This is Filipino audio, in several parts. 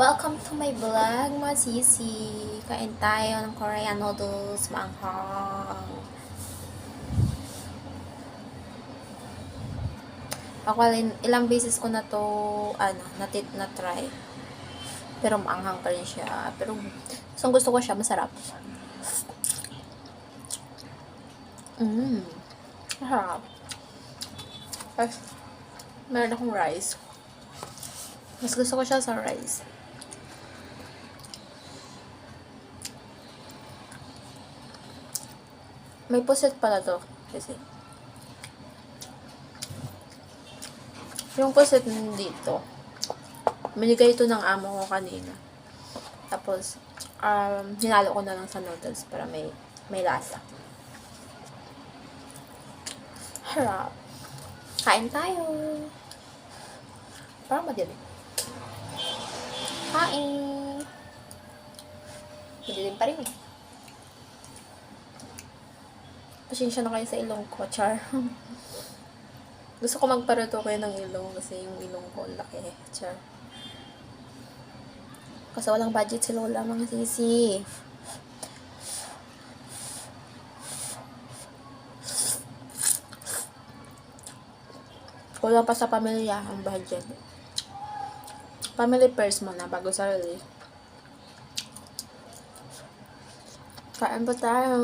Welcome to my vlog, mga sisi. Kain tayo ng Korean noodles, manghang. Ako ilang beses ko na to, na-try. Pero maanghang pa rin siya. Pero gusto ko siya, masarap. Masarap. Tapos, meron akong rice. Mas gusto ko siya sa rice. May puset pala to. Kasi, yung puset dito, binigay ito ng amo ko kanina. Tapos, hinalo ko na lang sa noodles para may lasa. Harap. Kain tayo. Parang madilim. Kain. Madilim pa rin eh. Pasensya na kayo sa ilong ko, char. Gusto ko magparuto kayo ng ilong kasi yung ilong ko laki, char. Kasi walang budget si Lola, mga sisi. Kulang pa sa pamilya ang budget. Family first muna bago sarili. Kain pa tayo.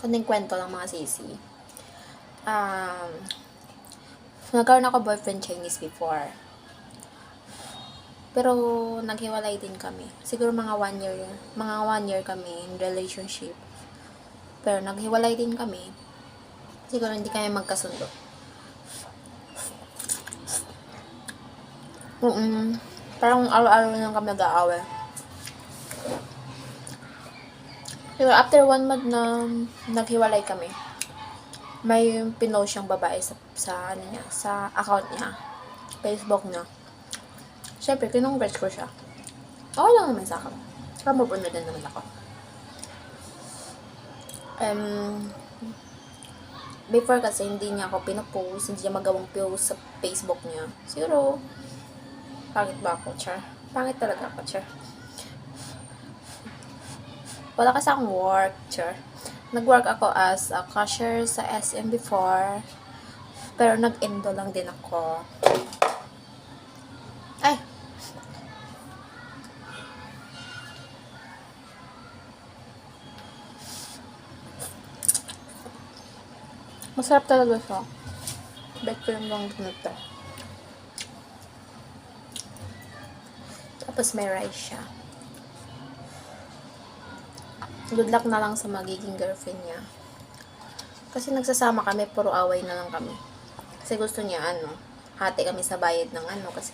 Kunting kwento lang, mga sisi. Nagkaroon ako boyfriend Chinese before. Pero naghiwalay din kami. Siguro mga 1 year. Mga 1 year kami in relationship. Pero naghiwalay din kami. Siguro hindi kami magkasundo. Parang araw-araw lang kami nag-aaway. Pero after 1 month na naghiwalay kami, may pinost siyang babae sa account niya, Facebook niya. Siyempre, kinongrats ko siya. Okay lang naman sa akin. Kamupuna din naman ako. Before kasi hindi niya ako pinapost, hindi niya magawang post sa Facebook niya. Siguro, pangit ba ako, char? Pangit talaga ako, char. Wala kasi akong work, char. Nag-work ako as a cashier sa SM before. Pero nag-endo lang din ako. Ay! Masarap talaga siya. Bet ko yung lang ganito. Tapos may rice siya. Good luck na lang sa magiging girlfriend niya. Kasi nagsasama kami, puro away na lang kami. Kasi gusto niya, hati kami sa bayad ng kasi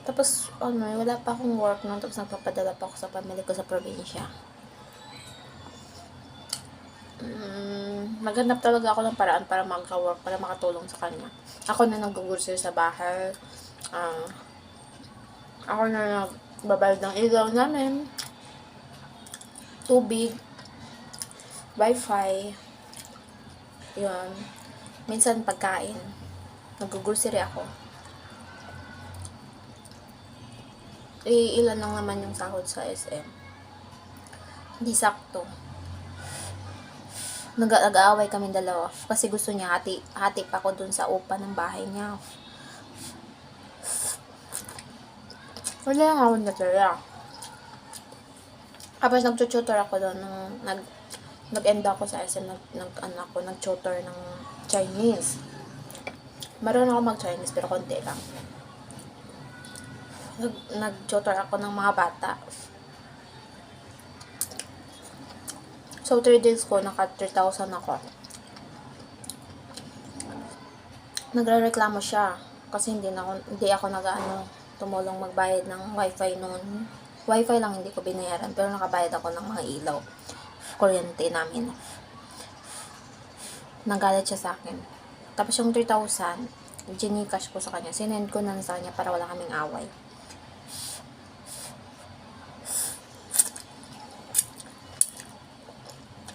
tapos, wala pa akong work nun, tapos nagpapadala pa ako sa pamilya ko sa probinsya. Maghanap talaga ako ng paraan para magka-work, para makatulong sa kanya. Ako na nag-grocery sa bahay. Ako na nagbabayad ng ilaw namin, tubig, wifi, yun. Minsan pagkain, nag-grocery ako. Ilan lang naman yung sahod sa SM. Hindi sakto. Nag-aaway kami dalawa kasi gusto niya hati pa ako dun sa upa ng bahay niya. Wala lang ako natira. Tapos nag-tutor ako doon nag-end ako sa SM, nag-tutor ng Chinese. Marunong ako mag-Chinese pero konti lang. Nag-tutor ako ng mga bata. So 3 days ko naka 3,000 ako. Nagrereklamo siya kasi hindi ako tumulong magbayad ng wifi noon. Wifi lang hindi ko binayaran pero nakabayad ako ng mga ilaw, kuryente namin. Nagalit siya sa akin. Tapos yung 3,000 Gcash ko sa kanya, sinend ko na sa kanya para wala kaming away.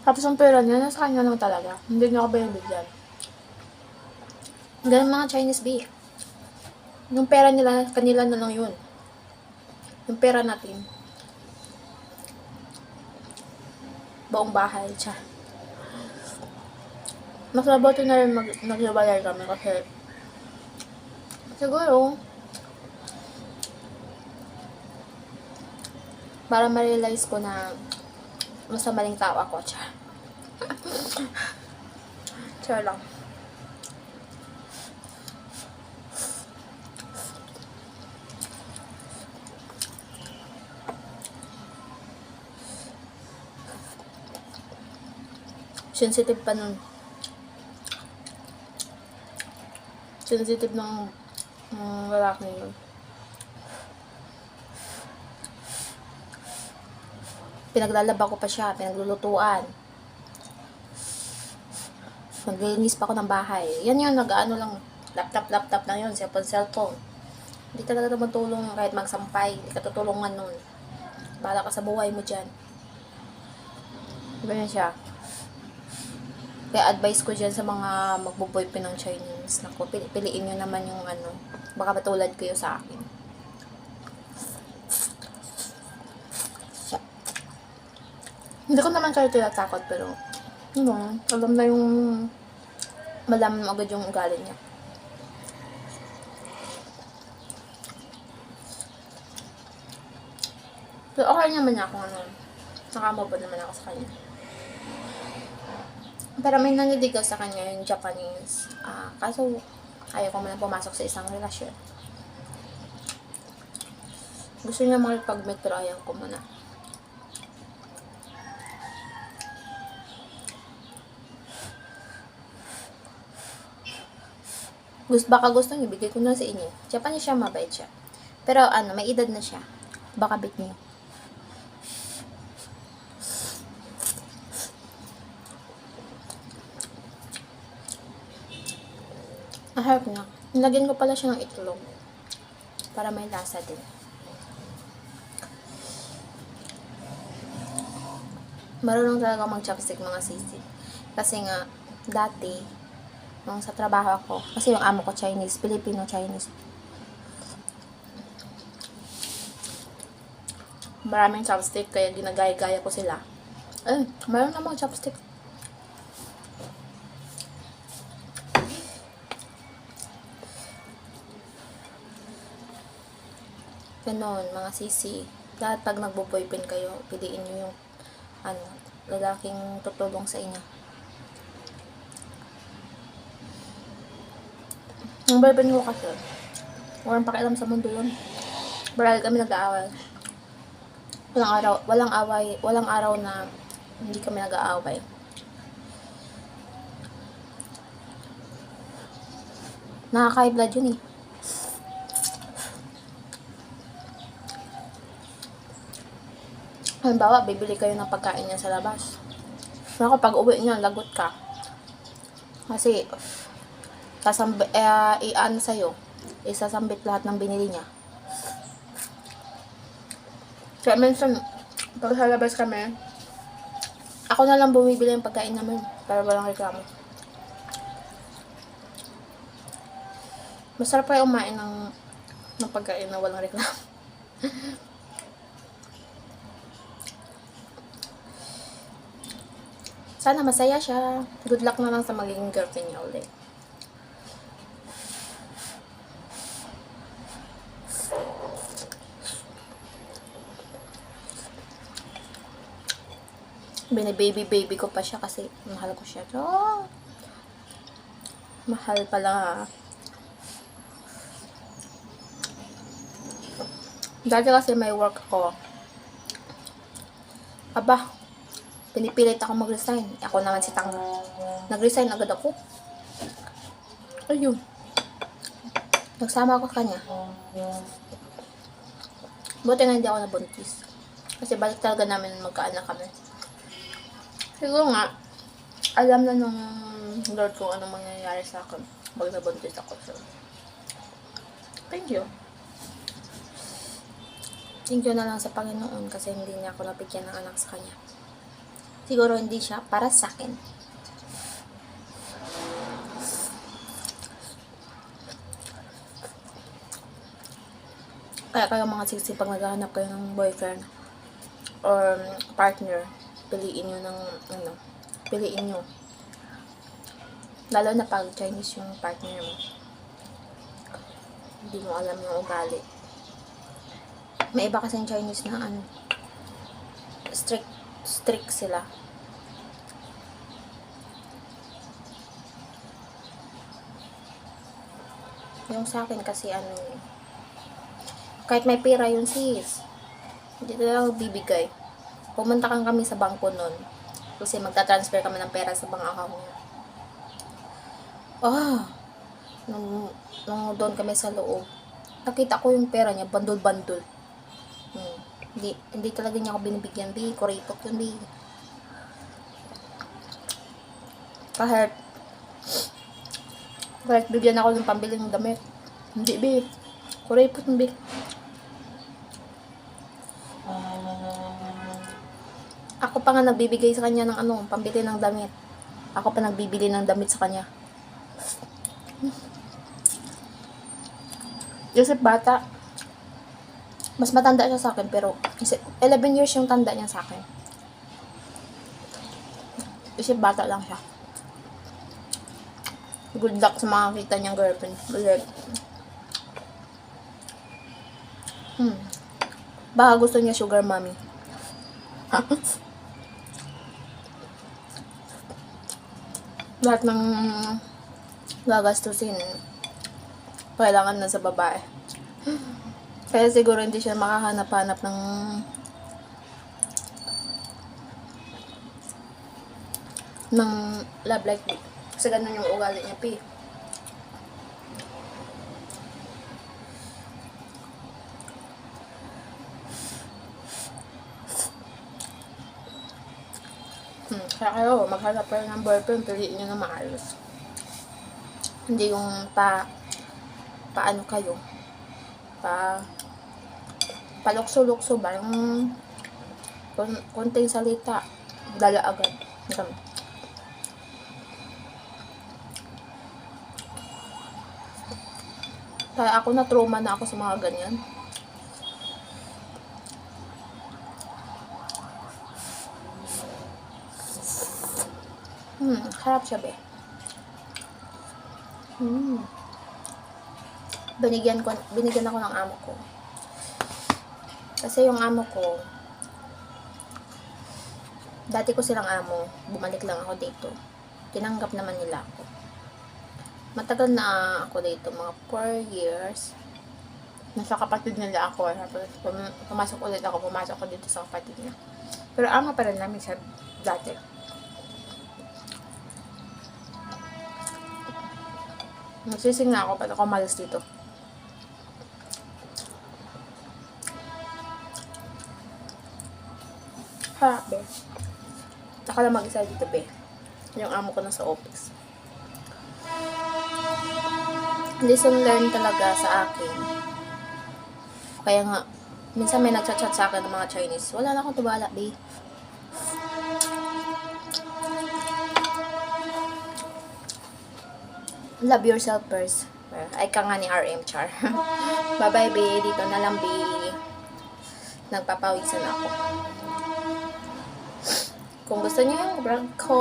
Tapos ang pera niya nasa kanya naman talaga, hindi niya ako binibigyan. Ganun mga Chinese beef. Yung pera nila, kanila na lang yun. Yung pera natin. Buong bahay, siya. Mas mabuti na rin naghiwalay kami kasi siguro para ma-realize ko na mas maling tao ako, siya. Siya lang. Sensitive pa nun. Sensitive ng lalaki yun. Pinaglalaba ko pa siya, pinaglulutuan. Naglilinis pa ako ng bahay. Yan yun, nag-ano lang, laptop lang yun, cellphone. Hindi talaga tumutulong kahit magsampay, hindi ka tutulungan nun. Bahala ka sa buhay mo dyan. Ganyan siya. Kaya advice ko dyan sa mga magbo-boyfriend ng Chinese. Naku, piliin nyo naman yung ano. Baka matulad kayo sa akin. Hindi ko naman kayo tinatakot, pero alam na yung malaman mo agad yung ugali niya. Pero okay naman niya kung ano. Nakamabot naman ako sa kanya. Pero may naniligaw sa kanya yung Japanese. Kaso, ayaw ko muna pumasok sa isang relasyon. Gusto niya makipag-meet pero ayaw ko muna. Baka gusto niyo, ibigay ko na sa inyo. Japanese siya, mabait siya. Pero may edad na siya. Baka bit niyo. Harap na. Nilagyan ko pala siya ng itlog. Para may lasa din. Marunong talaga mag-chopstick mga sisi. Kasi nga, dati, nung sa trabaho ako, kasi yung amo ko Chinese, Filipino-Chinese. Maraming chopstick, kaya ginagaya-gaya ko sila. Meron namang chopstick. Ganon, mga sisi. Lahat pag nagbo-boyfriend kayo, piliin nyo yung lalaking tutulong sa inyo. Ang boyfriend ko kasi, walang pakialam sa mundo yun. Barali kami nag-aaway. Walang araw na hindi kami nag-aaway. Nakaka-high blood yun eh. Halimbawa, bibili kayo ng pagkain niya sa labas. Naku, pag uwi niya, lagot ka. Kasi, sa'yo, isasambit lahat ng binili niya. Kaya minsan, pag sa labas kami, ako na lang bumibili ng pagkain namin para walang reklamo. Masarap kayo umain ng pagkain na walang reklamo. Sana masaya siya. Good luck na lang sa magiging girlfriend niya ulit. Bini-baby ko pa siya kasi mahal ko siya. Mahal pala. Dati kasi may work ako. Pinipilit ako mag-resign. Ako naman si Tanga. Nag-resign agad ako. Ayun. Nagsama ako kanya. Buti nga hindi ako nabuntis. Kasi balik talaga namin magkaanak kami. Siguro nga, alam na nung Lord kung anong mangyayari sa akin pag nabuntis ako. So, thank you. Thank you na lang sa Panginoon kasi hindi niya ako napigyan ng anak sa kanya. Siguro hindi siya para sa akin. Kaya kayo mga siksi, pag naghahanap kayo ng boyfriend or partner, piliin nyo ng piliin nyo. Lalo na pag Chinese yung partner mo. Hindi mo alam yung ugali. May iba kasing Chinese na strict sila. Yung sa akin kasi kahit may pera yun sis, hindi talaga bibigay. Pumunta kami sa bangko nun kasi magta-transfer kami ng pera sa bank account niya. Nung doon kami sa loob, nakita ko yung pera niya, bandol-bandol. Hindi talaga niya ako binibigyan, kuripot yun, kahit bigyan ako ng pambili ng damit, hindi, kuripot yun, ako pa nga nagbibigay sa kanya ng pambili ng damit. Ako pa nagbibili ng damit sa kanya. Joseph bata, mas matanda siya sa akin, pero 11 years yung tanda niya sa akin. Kasi bata lang siya. Good luck sa mga kita niyang girlfriend. Baka gusto niya sugar mommy. Lahat ng gagastusin kailangan na sa babae. Kaya siguro hindi siya makahanap-hanap ng love like me. Kasi ganun yung ugali niya, Kaya kayo, maghanap kayo ng boyfriend, piliin nyo na maayos. Hindi yung paano kayo, palukso-lukso ba, yung konting salita, dala agad. Kaya ako na-trauma na ako sa mga ganyan. Harap siya, Binigyan ako ng amo ko. Kasi yung amo ko, dati ko silang amo, bumalik lang ako dito. Tinanggap naman nila ako. Matagal na ako dito, mga 4 years. Nasa kapatid nila ako. Pumasok ko dito sa kapatid niya. Pero amo pa rin namin siya dati. Nagsising na ako, ba't ako malas dito? Harap, Ako lang mag-isa dito, Yung amo ko na sa office. Lesson learned talaga sa akin. Kaya nga, minsan may nagchat-chat sa akin ng mga Chinese. Wala na akong tubala, Love yourself first. Ay ka nga ni RM Char. Bye-bye, Dito na lang, Nagpapawisan ako. Kung gusto niyo yung vlog ko,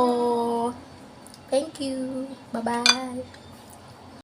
thank you. Bye-bye.